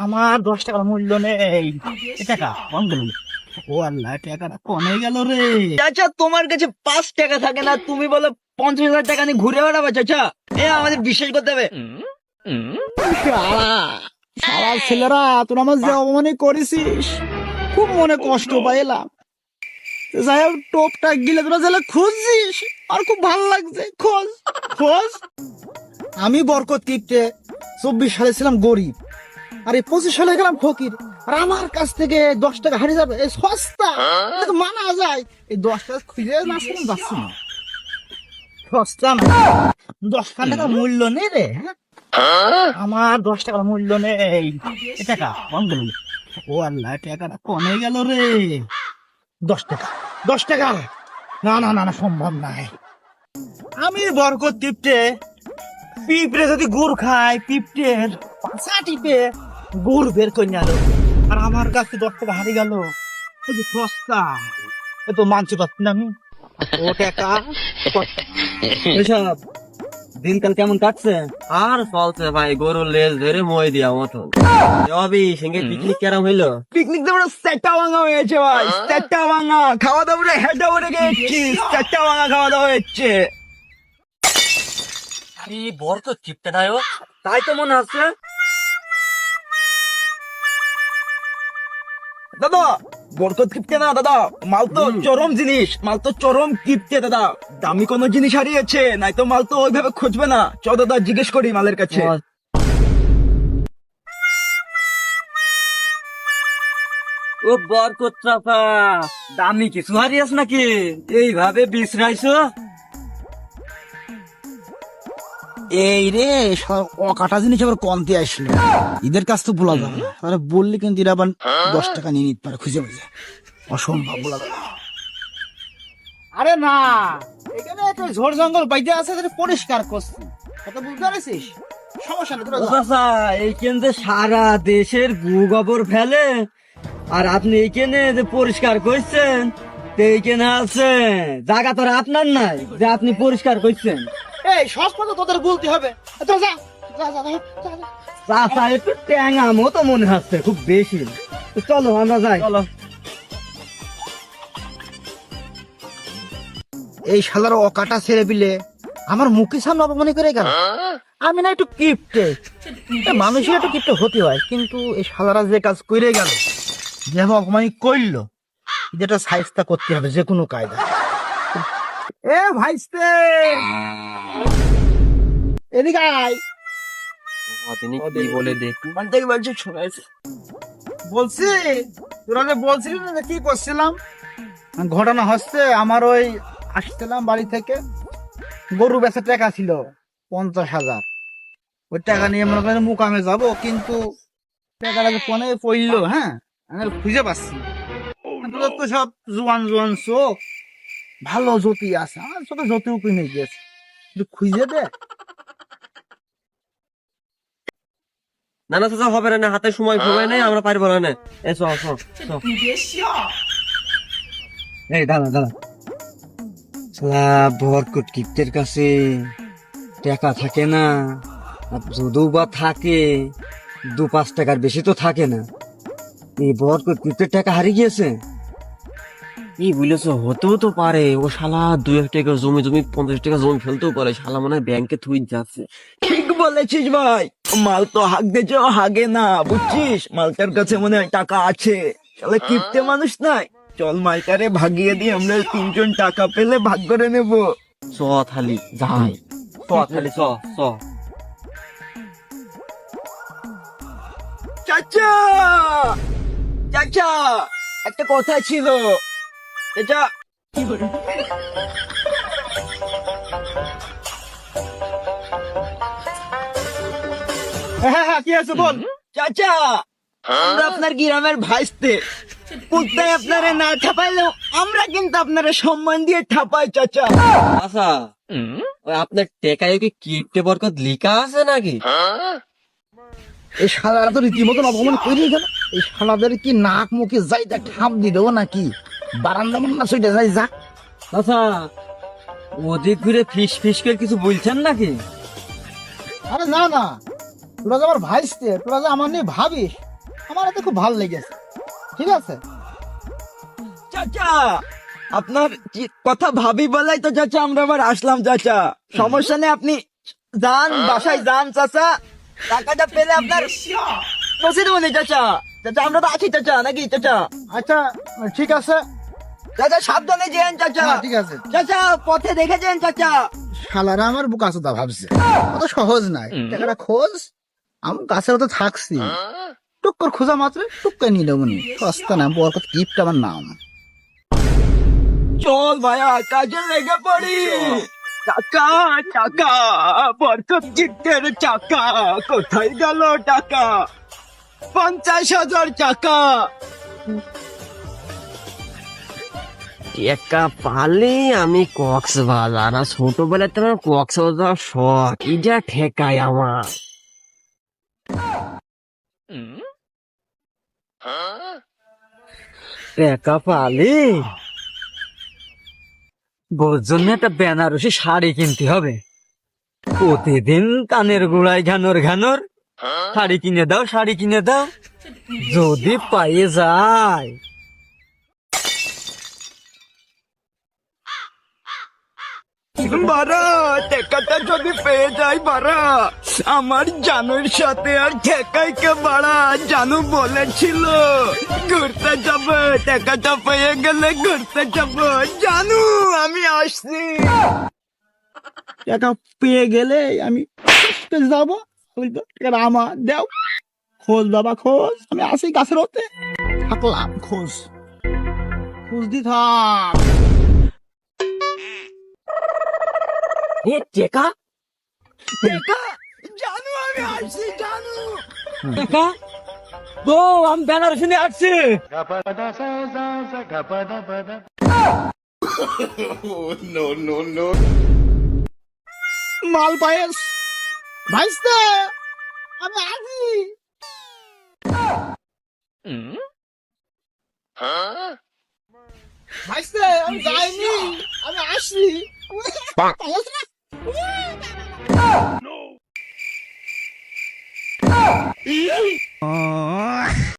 আমার 10 টাকার মূল্য নেই। এ টাকা কম গেল। ও আল্লাহ, টাকাটা কমে গেল রে। চাচা তোমার কাছে 5 টাকা থাকে না, তুমি বলো 50,000 টাকা নিয়ে ঘুরে বেড়াবে চাচা? এ আমাদের বিশ্বাস করতে হবে। সারা ছেলেরা, তোরা আমার যে অপমানি করেছিস, খুব মনে কষ্ট পাইলাম। যাই হোক, টোপটা গিলে তোরা জেলে খুঁজছিস, আর খুব ভালো লাগছে। খোঁজ খোঁজ। আমি বরকত কিপটে 24 সালে ছিলাম গরিব, আর এই 25 সালে গেলাম ফকির। আর আমার কাছ থেকে 10 টাকা হারিয়ে যাবে, এই সস্তা? এটা তো মানা যায়। এই 10 টাকা খুঁজে না ছিলাম, যাচ্ছি না। সস্তা না, 10 টাকা মূল্য নেই রে। আমার 10 টাকার মূল্য নেই। এ টাকা কম গেল। ও আল্লাহ, টাকাটা কমে গেল রে। 10 টাকা, 10 টাকা, না না না না, সম্ভব নাই। আমি বরকত টিপটে, পিঁপড়ে যদি গুড় খায়, পিঁপড়ের পাছা টিপে গুড় বের করে নিল, আর আমার কাছে 10 টাকা হারিয়ে গেল। এই যে সস্তা, এ তো মানতে পারছি না আমি। ও টাকা এসব দিনকাল কেমন কাটছে? আর চলছে ভাই, গরুর লেজ ধরে মই দিয়া মতন। অবি সঙ্গে পিকনিক কেরাম হইলো? পিকনিক তো সেটা ভাঙা হয়েছে ভাই, সেটা ভাঙা খাওয়া দাওয়া হেডা ওরে গেছি, সেটা ভাঙা খাওয়া দাওয়া হচ্ছে। আরে বরকত টিপটে না, তাই তো মনে হচ্ছে। দাদা বরকত কিপটে না দাদা, মাল তো চরম জিনিস, মাল তো চরম কিপটে দাদা। দামি কোনো জিনিস হারিয়েছে, নাই তো মাল তো ওইভাবে খুঁজবে না। চ দাদা জিজ্ঞেস করি মালের কাছে। ও বরকত চাপা, দামি কিছু হারিয়েছ নাকি এইভাবে বিশ্রাইছো? এই রে, অকাটা জিনিস আবার কমতে আসলো। ঈদের কাজ তো বলা যাবে না, আরে বললি কিন্তু এরা আবার 10 টাকা নিয়ে নিতে পারে খুঁজে বুঝে। অসম্ভব বলা যাবে না। আরে না, এখানে একটু ঝোড় জঙ্গল বাইতে আছে, পরিষ্কার করছি, কথা বুঝতে পারছিস? সমস্যা নেই, তোরা যা। চাচা এইখানে যে সারা দেশের গু গোবর ফেলে, আর আপনি এইখানে যে পরিষ্কার করছেন, তো এইখানে আছে জায়গা তো আর আপনার নাই যে আপনি পরিষ্কার করছেন। এই সব কথা তোদের বলতে হবে। তোরা যা, যা, যা, যা, যা, যা। চাচা একটু ট্যাঙা মতো মনে হচ্ছে, খুব বেশি। তো চলো আমরা যাই। চলো। এই শালার অকাটা ছেড়ে দিলে আমার মুখের সামনে অপমানি করে গেল। আমি না একটু কিপটে, মানুষের একটু কিপটে হতে হয়, কিন্তু এই শালারা যে কাজ করে গেল, যেভাবে অপমানি করলো, যেটা সাইজটা করতে হবে যে কোনো কায়দা। এ ভাইস্তে, এদিকে আয়। তিনি কি বলে দেখ বলছে শোনাইছে। বলছি, তোরা যে বলছিলি না যে কি করছিলাম, ঘটনা হচ্ছে আমার ওই আসছিলাম বাড়ি থেকে, গরু বেচার টাকা ছিল 50,000। ওই টাকা নিয়ে মনে করেন মুকামে যাবো, কিন্তু টাকাটা যে ফোনে পড়লো, হ্যাঁ আমি আর খুঁজে পাচ্ছি না। তোদের তো সব জোয়ান জোয়ান চোখ, ভালো জ্যোতি আছে, আমার চোখে জ্যোতিও কিনে গিয়েছে, কিন্তু খুঁজে দে। না না চাচা হবে না, হাতে সময় সময় নেই, আমরা পারবো না। এসো আসো। এই দাদা দাদা, বরকত কিপ্টের কাছে টাকা থাকে না, আর যদিও বা থাকে 2-5 টাকার বেশি তো থাকে না। এই বরকত কিপ্টের টাকা হারিয়ে গিয়েছে। কি বলেছো, হতেও তো পারে ও শালা 2-1 টাকা জমি জমি 50 টাকা জমি ফেলতেও পারে, শালা মনে হয় ব্যাংকে থুই যাচ্ছে। ঠিক বলেছিস ভাই, মাল তো হাক দিয়েছে, হাগে না, বুঝছিস? মালটার কাছে মনে হয় টাকা আছে, শালা কিপ্টে মানুষ নাই। চল মালটারে ভাগিয়ে দিয়ে আমরা 3 জন টাকা পেলে ভাগ করে নেব। চ থালি যাই, চ থালি চ চ। চাচা চাচা, একটা কথা ছিল। এটা হ্যাঁ হ্যাঁ, কি আছে বল। চাচা, আমরা আপনার গ্রামের ভাইস্তে, কোথায় আপনারা না ঠাপাইলেও আমরা কিন্তু আপনারা সম্মান দিয়ে ঠাপাই চাচা। আচ্ছা, ওই আপনার টেকায় কি কিপ্টে বরকত লিখা আছে নাকি? এই শালারা তো রীতিমতন অপমান করে গেল। এই শালাদের কি নাক মুখে যাই তা ঠাপ দিয়ে দেবো নাকি? বারান্দা না সইটা যাই যা। আচ্ছা, ওদিক ঘুরে ফিস ফিস করে কিছু বলছেন নাকি? আরে না না, তোরা যে আমার ভাইস্তে, তোরা যে আমার নিয়ে ভাবিস, আমার এতে খুব ভালো লেগেছে। ঠিক আছে? চাচা আপনার কি কথা ভাবি বলাই তো চাচা আমরা আবার আসলাম চাচা। সমস্যা নেই, আপনি যান বাসায় যান চাচা, টাকাটা পেলে আপনার পৌঁছে দেবো নি চাচা। চাচা আমরা তো আছি চাচা, নাকি চাচা? আচ্ছা, ঠিক আছে। চাচা সাবধানে যেন চাচা। হ্যাঁ, ঠিক আছে। চাচা পথে দেখে যেন চাচা। শালারা আমার বুকাচোদা ভাবছে, অত সহজ নাই। টাকাটা খোঁজ, আমি কাছের তো থাকছি, টুক করে খোঁজা মাত্র টুক করে নিয়ে নেবো নি। সস্তা না, বরকত গিফট আমার নাম। চল ভাইয়া কাজে লেগে পড়ি। টাকা টাকা বরকত চিত্তের টাকা, কোথায় গেল টাকা? 50,000 টাকা। টাকা পালে আমি কক্সবাজার, আর ছোটবেলায় তো আমার কক্সবাজার শখ, এটা ঠেকায় আমার। টাকা পালে বোর জন্য একটা বেনারসি শাড়ি কিনতে হবে। প্রতিদিন কানের গোড়ায় ঘানর ঘানর, শাড়ি কিনে দাও, শাড়ি কিনে দাও। যদি পাইয়ে যায়, বারা টাকাটা যদি পেয়ে যাই বারা, আমার জানুর সাথে আর ঠেকাই কে বাড়া। জানু বলেছিল ঘুরতে যাবে, টাকাটা পেয়ে গেলে ঘুরতে যাবো। জানু আমি আসছি। টাকা পেয়ে গেলে আমি যাবো, বলবো টাকাটা আমার দেও। খোঁজ বাবা খোঁজ, আমি আসি গাছের হতে থাকলাম। খোঁজ খোঁজ দি থাক। এ টাকা টাকা জানু আমি আসছি জানু। টাকা বউ, আমি বেনারসি নিয়ে আসছি। মাল পায়েস ভাইস্তে, আমি আসি। ভাইস্তে আমি যাইনি, আমি আসি।